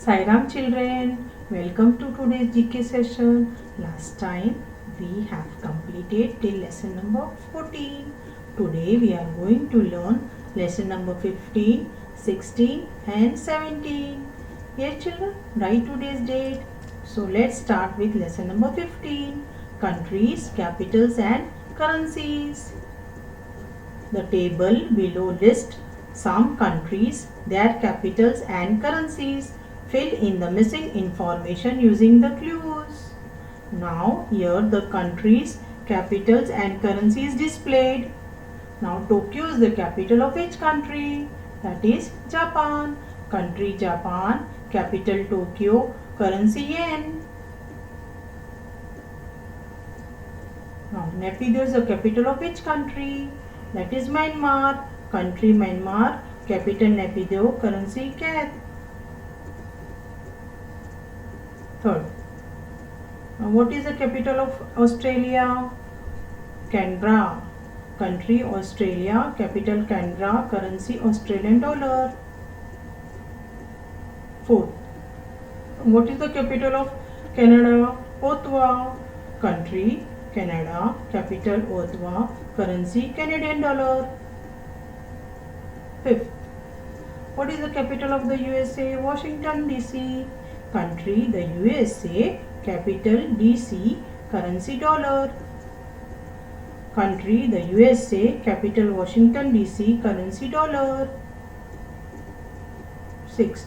Sai Ram children, welcome to today's GK session. Last time we have completed till lesson number 14. Today we are going to learn lesson number 15, 16 and 17. Yes children, write today's date. So let's start with lesson number 15. Countries, capitals and currencies. The table below lists some countries, their capitals and currencies. Fill in the missing information using the clues. Now here the countries, capitals and currencies displayed. Now Tokyo is the capital of which country? That is Japan. Country Japan, capital Tokyo, currency yen. Now Naypyidaw is the capital of which country? That is Myanmar. Country Myanmar, capital Naypyidaw, currency kyat. Third, what is the capital of Australia? Canberra. Country Australia, capital Canberra, currency Australian dollar. Fourth, what is the capital of Canada? Ottawa. Country Canada, capital Ottawa, currency Canadian dollar. Fifth, what is the capital of the USA? Washington DC. Country the USA, capital DC, currency dollar. Country the USA, capital Washington DC, currency dollar. Sixth,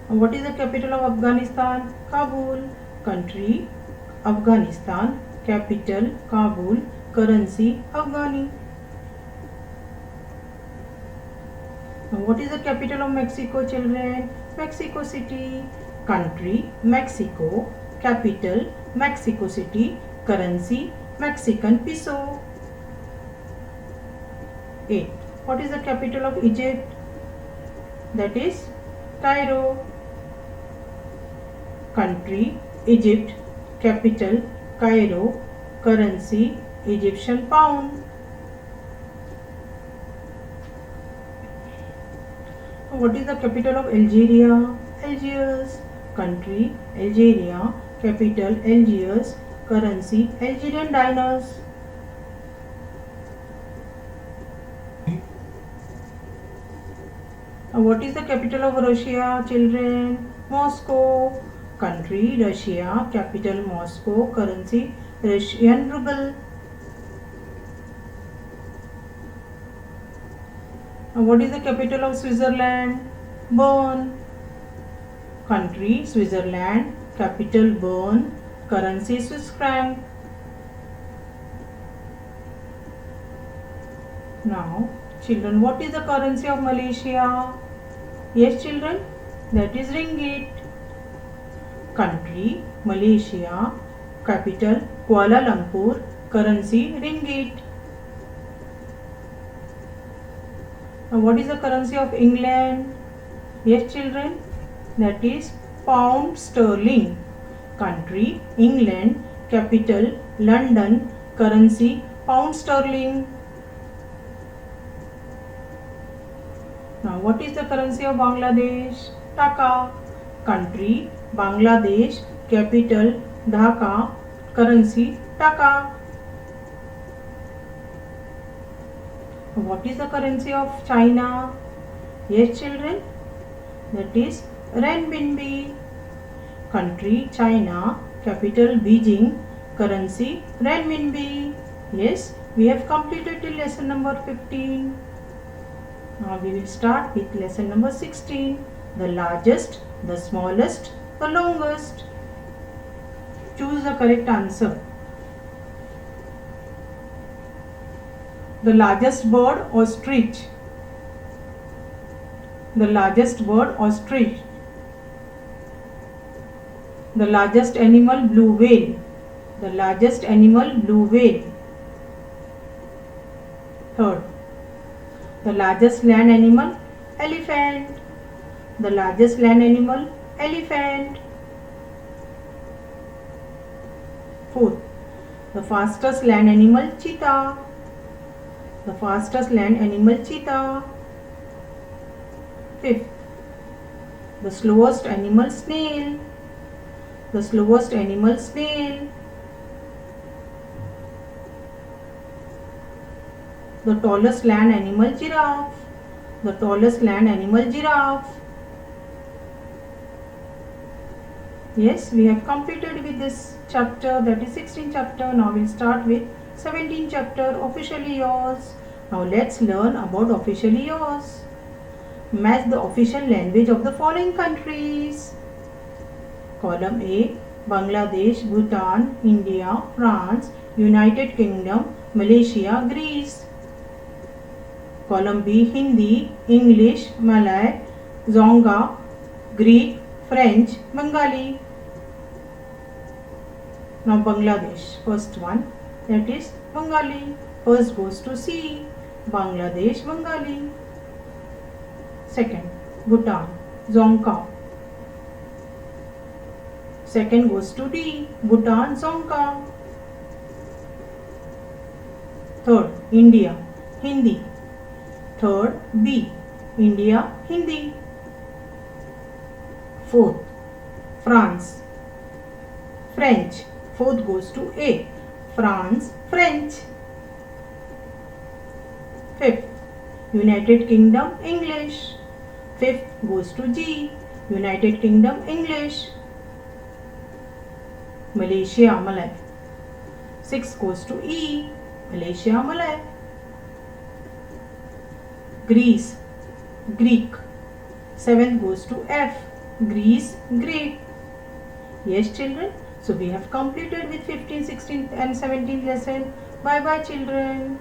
what is the capital of Afghanistan? Kabul. Country Afghanistan, capital Kabul, currency Afghani. What is the capital of Mexico children? Mexico City. Country Mexico, capital Mexico City, currency Mexican peso. 8. What is the capital of Egypt? That is Cairo. Country Egypt, capital Cairo, currency Egyptian pound. What is the capital of Algeria? Algiers. Country Algeria, capital Algiers, currency Algerian dinars. What is the capital of Russia children? Moscow. Country Russia, capital Moscow, currency Russian ruble. What is the capital of Switzerland? Bern. Country Switzerland, capital Bern, currency Swiss franc. Now children, what is the currency of Malaysia? Yes children, that is ringgit. Country Malaysia, capital Kuala Lumpur, currency ringgit. Now what is the currency of England? Yes children, that is pound sterling. Country England, capital London, currency pound sterling. Now what is the currency of Bangladesh? Taka. Country Bangladesh, capital Dhaka, currency Taka. What is the currency of China? Yes children, that is renminbi. Country China, capital Beijing, currency renminbi. Yes, we have completed till lesson number 15. Now we will start with lesson number 16. The largest, the smallest, the longest. Choose the correct answer. The largest bird, ostrich. The largest bird, ostrich. The largest animal, blue whale. The largest animal, blue whale. Third, the largest land animal, elephant. The largest land animal, elephant. Fourth, the fastest land animal, cheetah. The fastest land animal, cheetah. Fifth, The slowest animal, snail. The slowest animal, snail. The tallest land animal, giraffe. The tallest land animal, giraffe. Yes, we have completed with this chapter, that is 16th chapter. Now we'll start with 17th chapter, officially yours. Now let's learn about officially yours. Match the official language of the following countries. Column A, Bangladesh, Bhutan, India, France, United Kingdom, Malaysia, Greece. Column B, Hindi, English, Malay, Zonga, Greek, French, Bengali. Now Bangladesh, first one, that is Bengali. First goes to C, Bangladesh, Bengali. Second, Bhutan, Dzongkha. Second goes to D, Bhutan, Dzongkha. Third, India, Hindi. Third, B, India, Hindi. Fourth, France, French. Fourth goes to A, France, French. Fifth, United Kingdom, English. Fifth goes to G, United Kingdom, English. Malaysia, Malay. Sixth goes to E, Malaysia, Malay. Greece, Greek. Seventh goes to F, Greece, Greek. Yes, children. So we have completed with 15th, 16th and 17th lesson. Bye bye, children.